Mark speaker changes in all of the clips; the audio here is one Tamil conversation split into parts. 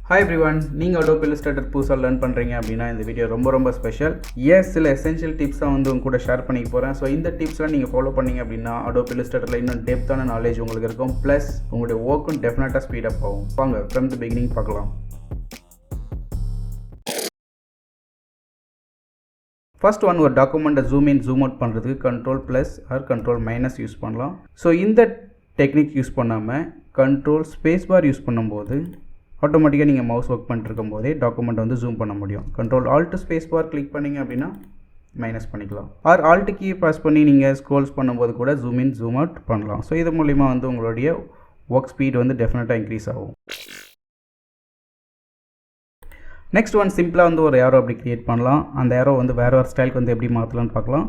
Speaker 1: Hi everyone, நீங்கள் Adobe Illustrator புதுசாக லேர்ன் பண்ணுறீங்க அப்படின்னா இந்த வீடியோ ரொம்ப ஸ்பெஷல். சில எசென்ஷியல் டிப்ஸ் தான் வந்து உங்க கூட ஷேர் பண்ணிக்க போகிறேன். ஸோ இந்த டிப்ஸ்லாம் நீங்கள் ஃபாலோ பண்ணீங்க அப்படின்னா Adobe Illustratorல இன்னும் டெப்த்தான நாலேஜ் உங்களுக்கு இருக்கும். ப்ளஸ் உங்களுடைய ஒர்க்கும் டெஃபினட்டாக ஸ்பீடப் ஆகும். வாங்க ஃப்ரம் தி பிகினிங் பார்க்கலாம். ஃபர்ஸ்ட் ஒன், ஒரு டாக்குமெண்ட்டை ஜூம் இன் ஜூம் அவுட் பண்ணுறதுக்கு Ctrl+or Ctrl- யூஸ் பண்ணலாம். ஸோ இந்த டெக்னிக் யூஸ் பண்ணாமல் Ctrl ஸ்பேஸ் பார் யூஸ் பண்ணும்போது ஆட்டோமேட்டிக்காக நீங்கள் மவுஸ் ஒர்க் பண்ணிருக்கும் போதே டாக்குமெண்ட் வந்து ஜூம் பண்ண முடியும். Ctrl-Alt ஸ்பேஸ் பார் கிளிக் பண்ணிங்க அப்படின்னா மைனஸ் பண்ணிக்கலாம். ஆர் Alt கீ ப்ரெஸ் பண்ணி நீங்கள் ஸ்க்ரோல்ஸ் பண்ணும்போது கூட ஜூம் இன் ஜூம் அவுட் பண்ணலாம். ஸோ இது மூலிமா வந்து உங்களுடைய ஒர்க் ஸ்பீட் வந்து டெஃபினட்டாக இன்க்ரீஸ் ஆகும். நெக்ஸ்ட் ஒன், சிம்பிளாக வந்து ஒரு ஏரோ அப்படி க்ரியேட் பண்ணலாம். அந்த ஏரோ வந்து வேறு ஒரு ஸ்டைலுக்கு வந்து எப்படி மாற்றலான்னு பார்க்கலாம்.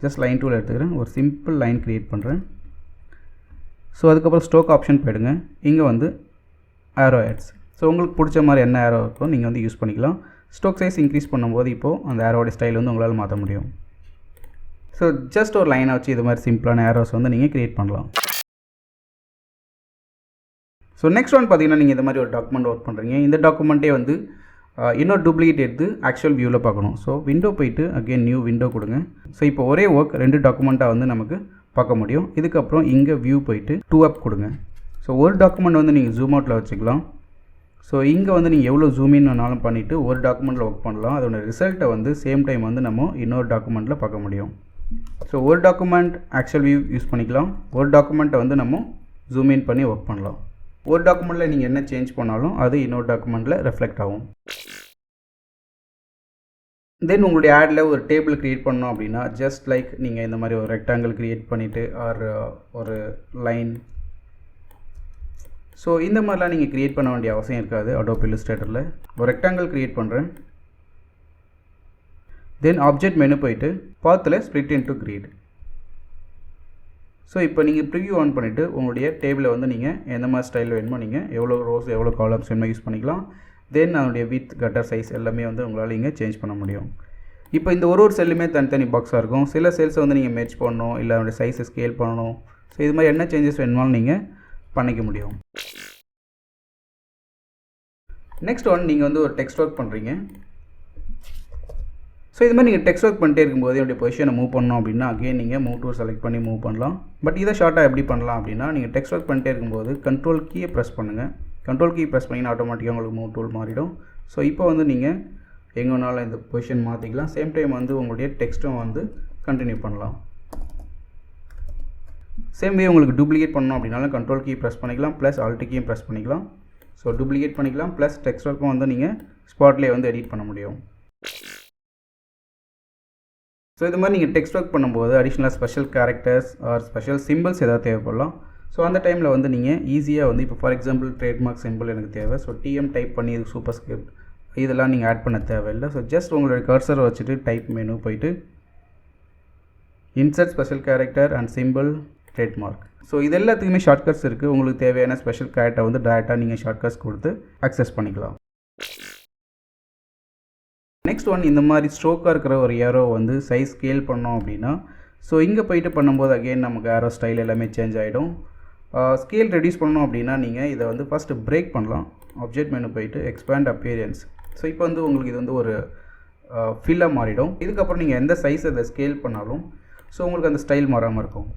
Speaker 1: ஜஸ்ட் லைன் டூல் எடுத்துக்கிறேன், ஒரு சிம்பிள் லைன் க்ரியேட் பண்ணுறேன். ஸோ அதுக்கப்புறம் ஸ்ட்ரோக் ஆப்ஷன் போயிடுங்க. இங்கே வந்து ஏரோ ஹெட்ஸ். ஸோ உங்களுக்கு பிடிச்ச மாதிரி என்ன ஏரோ இருக்கோ நீங்கள் வந்து யூஸ் பண்ணிக்கலாம். ஸ்ட்ரோக் சைஸ் இன்க்ரீஸ் பண்ணும்போது இப்போது அந்த ஏரோட ஸ்டைல் வந்து உங்களால் மாற்ற முடியும். ஸோ ஜஸ்ட் ஒரு லைனை வச்சு இது மாதிரி சிம்பிளான ஏரோஸ் வந்து நீங்கள் க்ரியேட் பண்ணலாம். ஸோ நெக்ஸ்ட் ஒன் பார்த்தீங்கன்னா, நீங்கள் இந்த மாதிரி ஒரு டாக்குமெண்ட் ஒர்க் பண்ணுறீங்க. இந்த டாக்குமெண்ட்டே வந்து இன்னொரு டூப்ளிகேட் எடுத்து ஆக்சுவல் வியூவில் பார்க்கணும். ஸோ விண்டோ போயிட்டு அகெயின் நியூ விண்டோ கொடுங்க. ஸோ இப்போ ஒரே ஒர்க் ரெண்டு டாக்குமெண்ட்டாக வந்து நமக்கு பார்க்க முடியும். இதுக்கப்புறம் இங்கே வியூ போயிட்டு 2up கொடுங்க. ஸோ ஒரு டாக்குமெண்ட் வந்து நீங்கள் ஜூம் அவுட்டில் வச்சுக்கலாம். ஸோ இங்கே வந்து நீங்கள் எவ்வளோ ஜூம் இன் வேணாலும் பண்ணிவிட்டு ஒரு டாக்குமெண்ட்டில் ஒர்க் பண்ணலாம். அதோட ரிசல்ட்டை வந்து சேம் டைம் வந்து நம்ம இன்னொரு டாக்குமெண்ட்டில் பார்க்க முடியும். ஸோ ஒரு டாக்குமெண்ட் ஆக்சுவல் வியூ யூஸ் பண்ணிக்கலாம், ஒரு டாக்குமெண்ட்டை வந்து நம்ம ஜூம் இன் பண்ணி ஒர்க் பண்ணலாம். ஒரு டாக்குமெண்ட்டில் நீங்கள் என்ன சேஞ்ச் பண்ணாலும் அது இன்னொரு டாக்குமெண்ட்டில் ரெஃப்ளெக்ட் ஆகும். தென் உங்களுடைய ஆடில் ஒரு டேபிள் க்ரியேட் பண்ணோம் அப்படின்னா ஜஸ்ட் லைக் நீங்கள் இந்த மாதிரி ஒரு ரெக்டாங்கிள் க்ரியேட் பண்ணிவிட்டு ஆர் ஒரு லைன், ஸோ இந்த மாதிரிலாம் நீங்கள் க்ரியேட் பண்ண வேண்டிய அவசியம் இருக்காது. Adobe Illustratorல ஒரு ரெக்டாங்கிள் க்ரியேட் பண்ணுறேன். தென் ஆப்ஜெக்ட் மெனு போயிட்டு பாத்தில் ஸ்ப்ளிட் இன்டு கிரிட். ஸோ இப்போ நீங்கள் ப்ரிவ்யூ ஆன் பண்ணிவிட்டு உங்களுடைய டேபிளை வந்து நீங்கள் எந்த மாதிரி ஸ்டைலில் வேணுமோ நீங்கள் எவ்வளோ ரோஸ் எவ்வளோ காலம்ஸ் வேணுமோ யூஸ் பண்ணிக்கலாம். தென் அதனுடைய வித் கட்டர் சைஸ் எல்லாமே வந்து உங்களால் இங்கே சேஞ்ச் பண்ண முடியும். இப்போ இந்த ஒரு செல்லுமே தனித்தனி பாக்ஸாக இருக்கும். சில செல்ஸை வந்து நீங்கள் மேட்ச் பண்ணணும், இல்லை அதனுடைய சைஸை ஸ்கேல் பண்ணணும். ஸோ இது மாதிரி என்ன சேஞ்சஸ் வேணுமாலும் நீங்கள் பண்ணிக்க முடியும். நெக்ஸ்ட் ஒன், நீங்கள் வந்து ஒரு டெக்ஸ்ட் ஒர்க் பண்ணுறீங்க. ஸோ இது மாதிரி நீங்கள் டெக்ஸ்ட் ஒர்க் பண்ணிட்டே இருக்கும்போது என்னுடைய பொசிஷனை மூவ் பண்ணணும் அப்படின்னா அகெயின் நீங்கள் மூவ் டூல் செலக்ட் பண்ணி மூவ் பண்ணலாம். பட் இதை ஷார்ட்டாக எப்படி பண்ணலாம் அப்படின்னா, நீங்கள் டெக்ஸ்ட் ஒர்க் பண்ணிட்டே இருக்கும்போது கண்ட்ரோல் கீயை ப்ரெஸ் பண்ணுங்கள். கண்ட்ரோல் கீ ப்ரெஸ் பண்ணிங்கன்னா ஆட்டோமேட்டிக்காக உங்களுக்கு மூவ் டூல் மாறிடும். ஸோ இப்போ வந்து நீங்கள் எங்கே வேணாலும் இந்த பொசிஷன் மாற்றிக்கலாம். சேம் டைம் வந்து உங்களுடைய டெக்ஸ்ட்டும் வந்து கண்டினியூ பண்ணலாம். சேம் வே உங்களுக்கு டூப்ளிகேட் பண்ணணும் அப்படின்னாலும் கண்ட்ரோல் கீ ப்ரெஸ் பண்ணிக்கலாம், ப்ளஸ் ஆல்ட் கீயும் ப்ரெஸ் பண்ணிக்கலாம். ஸோ டூப்ளிகேட் பண்ணிக்கலாம், ப்ளஸ் டெக்ஸ்ட் ஒர்க்கும் வந்து நீங்கள் ஸ்பாட்லேயே வந்து எடிட் பண்ண முடியும். ஸோ இது மாதிரி நீங்கள் டெக்ஸ்ட் ஒர்க் பண்ணும்போது அடிஷ்னலாக special characters are special symbols ஏதாவது தேவைப்படலாம். ஸோ அந்த டைமில் வந்து நீங்கள் ஈஸியாக வந்து இப்போ ஃபார் எக்ஸாம்பிள் ட்ரேட்மார்க் சிம்பிள் எனக்கு தேவை. ஸோ TM டைப் பண்ணி இது சூப்பர் ஸ்கிரிப்ட் இதெல்லாம் நீங்கள் ஆட் பண்ண தேவையில்லை. ஸோ ஜஸ்ட் உங்களுடைய கர்சரை வச்சுட்டு டைப் மெனு போயிட்டு insert special character and simple trademark. So இது எல்லாத்துக்குமே ஷார்ட்கட்ஸ் இருக்குது. உங்களுக்கு தேவையான ஸ்பெஷல் கேரக்டர் வந்து டேரெக்டாக நீங்கள் ஷார்ட்கட்ஸ் கொடுத்து அக்சஸ் பண்ணிக்கலாம். நெக்ஸ்ட் ஒன், இந்த மாதிரி ஸ்ட்ரோக்காக இருக்கிற ஒரு ஏரோ வந்து சைஸ் ஸ்கேல் பண்ணோம் அப்படின்னா ஸோ இங்கே போயிட்டு பண்ணும்போது அகெயின் நமக்கு ஏரோ ஸ்டைல் எல்லாமே சேஞ்ச் ஆகிடும். ஸ்கேல் ரெடியூஸ் பண்ணணும் அப்படின்னா நீங்கள் இதை வந்து ஃபஸ்ட்டு பிரேக் பண்ணலாம். ஆப்ஜெக்ட் மெனு போயிட்டு எக்ஸ்பேண்ட் அப்பியரன்ஸ். ஸோ இப்போ வந்து உங்களுக்கு இது வந்து ஒரு ஃபில்லாக மாறிடும். இதுக்கப்புறம் நீங்கள் எந்த சைஸ் அதை ஸ்கேல் பண்ணாலும் ஸோ உங்களுக்கு அந்த ஸ்டைல் மாறாமல் இருக்கும்.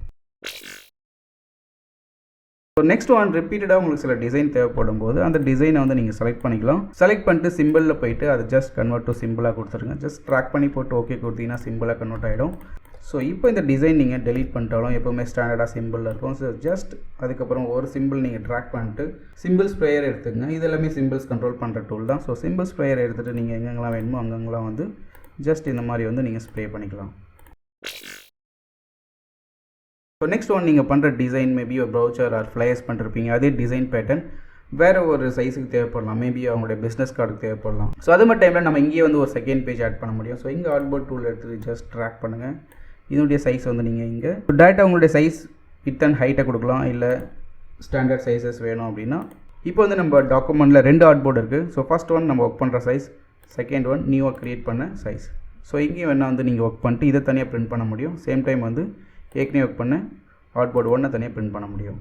Speaker 1: ஸோ நெக்ஸ்ட் ஒன், ரிப்பீட்டடாக உங்களுக்கு சில டிசைன் தேவைப்படும் போது அந்த டிசைனை வந்து நீங்கள் செலக்ட் பண்ணிக்கலாம். செலக்ட் பண்ணிட்டு சிம்பிளில் போயிட்டு அது ஜஸ்ட் கன்வெர்ட் டு சிம்பிளாக கொடுத்துருங்க. ஜஸ்ட் ட்ராக் பண்ணி போட்டு ஓகே கொடுத்தீங்கன்னா சிம்பிளாக கன்வெர்ட் ஆகிடும். ஸோ இப்போ இந்த டிசைன் நீங்கள் டெலீட் பண்ணிட்டாலும் எப்போவுமே ஸ்டாண்டர்டாக சிம்பிளில் இருக்கும். ஸோ ஜஸ்ட் அதுக்கப்புறம் ஒரு சிம்பிள் நீங்கள் ட்ராக் பண்ணிட்டு சிம்பிள் ஸ்ப்ரேயர் எடுத்துக்கங்க. இது எல்லாமே சிம்பிள்ஸ் கண்ட்ரோல் பண்ணுற டூல் தான். ஸோ சிம்பிள் ஸ்ப்ரேயர் எடுத்துகிட்டு நீங்கள் எங்கெங்கெல்லாம் வேணுமோ அங்கெங்கெல்லாம் வந்து ஜஸ்ட் இந்த மாதிரி வந்து நீங்கள் ஸ்ப்ரே பண்ணிக்கலாம். ஸோ நெக்ஸ்ட் ஒன், நீங்கள் பண்ணுற டிசைன் மேபி ஒரு ப்ரௌச்சர் ஆர் ஃப்ளையர்ஸ் பண்ணிருப்பீங்க. அதே டிசைன் பேட்டர்ன் வேறு ஒரு சைஸுக்கு தேவைப்படலாம். மேபி அவங்களுடைய பிஸ்னஸ் கார்டுக்கு தேவைப்படலாம். ஸோ அது மாதிரி டைமில் நம்ம இங்கேயே வந்து ஒரு செகண்ட் பேஜ் ஆட் பண்ண முடியும். ஸோ இங்கே ArtBoard டூல் எடுத்துகிட்டு ஜஸ்ட் ட்ராக் பண்ணுங்கள். இதனுடைய சைஸ் வந்து நீங்கள் இங்கே டேரெக்டாக உங்களுடைய சைஸ் வித் அண்ட் ஹைட்டை கொடுக்கலாம், இல்லை ஸ்டாண்டர்ட் சைஸஸ் வேணும் அப்படின்னா. இப்போ வந்து நம்ம டாக்குமெண்ட்டில் 2 ArtBoard இருக்குது. ஸோ ஃபஸ்ட் ஒன் நம்ம ஒர்க் பண்ணுற சைஸ், செகண்ட் ஒன் நியூவாக க்ரியேட் பண்ண சைஸ். ஸோ இங்கேயும் வேணால் வந்து நீங்கள் ஒர்க் பண்ணிட்டு இதை தனியாக பிரிண்ட் பண்ண முடியும். சேம் டைம் வந்து ஏற்கனவே ஒர்க் பண்ண ArtBoard 1 தனியாக பிரிண்ட் பண்ண முடியும்.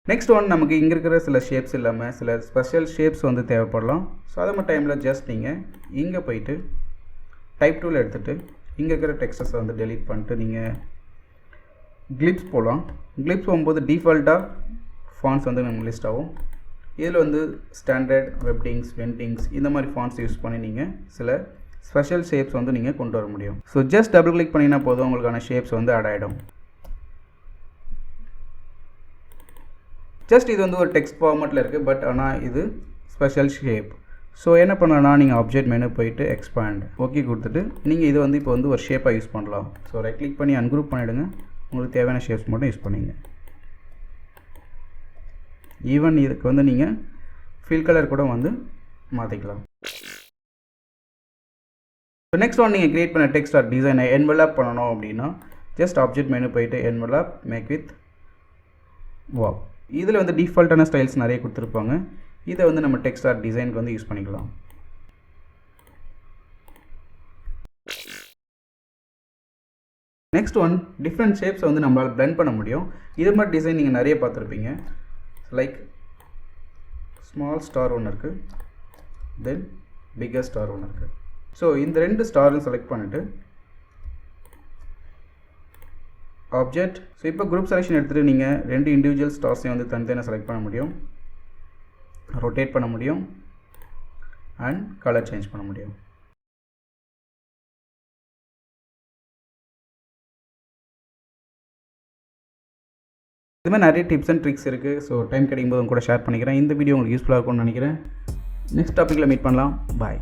Speaker 1: நெக்ஸ்ட் ஒன் நமக்கு இங்கே இருக்கிற சில ஷேப்ஸ் இல்லாமல் சில ஸ்பெஷல் ஷேப்ஸ் வந்து தேவைப்படலாம். ஸோ அது மாதிரி டைமில் ஜஸ்ட் நீங்கள் இங்கே போயிட்டு டைப் டூல் எடுத்துகிட்டு இங்கே இருக்கிற டெக்ஸ்டஸை வந்து டெலீட் பண்ணிட்டு நீங்கள் கிளிப்ஸ் போகலாம். கிளிப்ஸ் போகும்போது டிஃபால்ட்டாக ஃபாண்ட்ஸ் வந்து நம்ம லிஸ்ட் ஆகும். இதில் வந்து ஸ்டாண்டர்ட், வெப்டிங்ஸ், வென்டிங்ஸ் இந்த மாதிரி ஃபாண்ட்ஸ் யூஸ் பண்ணி நீங்கள் சில ஸ்பெஷல் ஷேப்ஸ் வந்து நீங்கள் கொண்டு வர முடியும். ஸோ ஜஸ்ட் டபுள் கிளிக் பண்ணிங்கன்னா போதும், உங்களுக்கான ஷேப்ஸ் வந்து ஆட் ஆகிடும். ஜஸ்ட் இது வந்து ஒரு டெக்ஸ்ட் ஃபார்மேட்டில் இருக்குது, பட் ஆனால் இது ஸ்பெஷல் ஷேப். ஸோ என்ன பண்ணலாம்னா நீங்கள் ஆப்ஜெக்ட் மெனு போயிட்டு எக்ஸ்பேண்ட் ஓகே கொடுத்துட்டு நீங்கள் இது வந்து இப்போ வந்து ஒரு ஷேப்பாக யூஸ் பண்ணலாம். ஸோ ரைட் கிளிக் பண்ணி அன்குரூப் பண்ணிவிடுங்க. உங்களுக்கு தேவையான ஷேப்ஸ் மட்டும் யூஸ் பண்ணிங்க. ஈவன் இதுக்கு வந்து நீங்கள் ஃபில் கலர் கூட வந்து மாற்றிக்கலாம். ஸோ நெக்ஸ்ட் ஒன் நீங்கள் க்ரியேட் பண்ண டெக்ஸ்ட் ஆர் டிசைனை என்வெலப் பண்ணணும் அப்படின்னா ஜஸ்ட் ஆப்ஜெக்ட் மெனு போயிட்டு என்வெலப் மேக் வித் வாவ். இதில் வந்து டிஃபால்ட்டான ஸ்டைல்ஸ் நிறைய கொடுத்துருப்பாங்க. இதை வந்து நம்ம டெக்ஸ்ட் ஆர் டிசைனுக்கு வந்து யூஸ் பண்ணிக்கலாம். நெக்ஸ்ட் ஒன் டிஃப்ரெண்ட் ஷேப்ஸை வந்து நம்மளால் பிளெண்ட் பண்ண முடியும். இது மாதிரி டிசைன் நீங்கள் நிறைய பார்த்துருப்பீங்க. லைக் ஸ்மால் ஸ்டார் ஒன்று இருக்குது, தென் பிக்கர் ஸ்டார் ஒன்று இருக்குது. ஸோ இந்த ரெண்டு ஸ்டாரும் செலக்ட் பண்ணிவிட்டு ஆப்ஜெக்ட். ஸோ இப்போ குரூப் செலெக்ஷன் எடுத்துகிட்டு நீங்கள் ரெண்டு இண்டிவிஜுவல் ஸ்டார்ஸையும் வந்து தனித்தனியாக செலக்ட் பண்ண முடியும், ரொட்டேட் பண்ண முடியும் அண்ட் கலர் சேஞ்ச் பண்ண முடியும். இதுமாதிரி நிறைய டிப்ஸ் அண்ட் ட்ரிக்ஸ் இருக்குது. ஸோ டைம் கிடைக்கும்போது கூட ஷேர் பண்ணிக்கிறேன். இந்த வீடியோ உங்களுக்கு யூஸ்ஃபுல்லாக இருக்கும்னு நினைக்கிறேன். நெக்ஸ்ட் டாப்பிக்கில் மீட் பண்ணலாம். பாய்.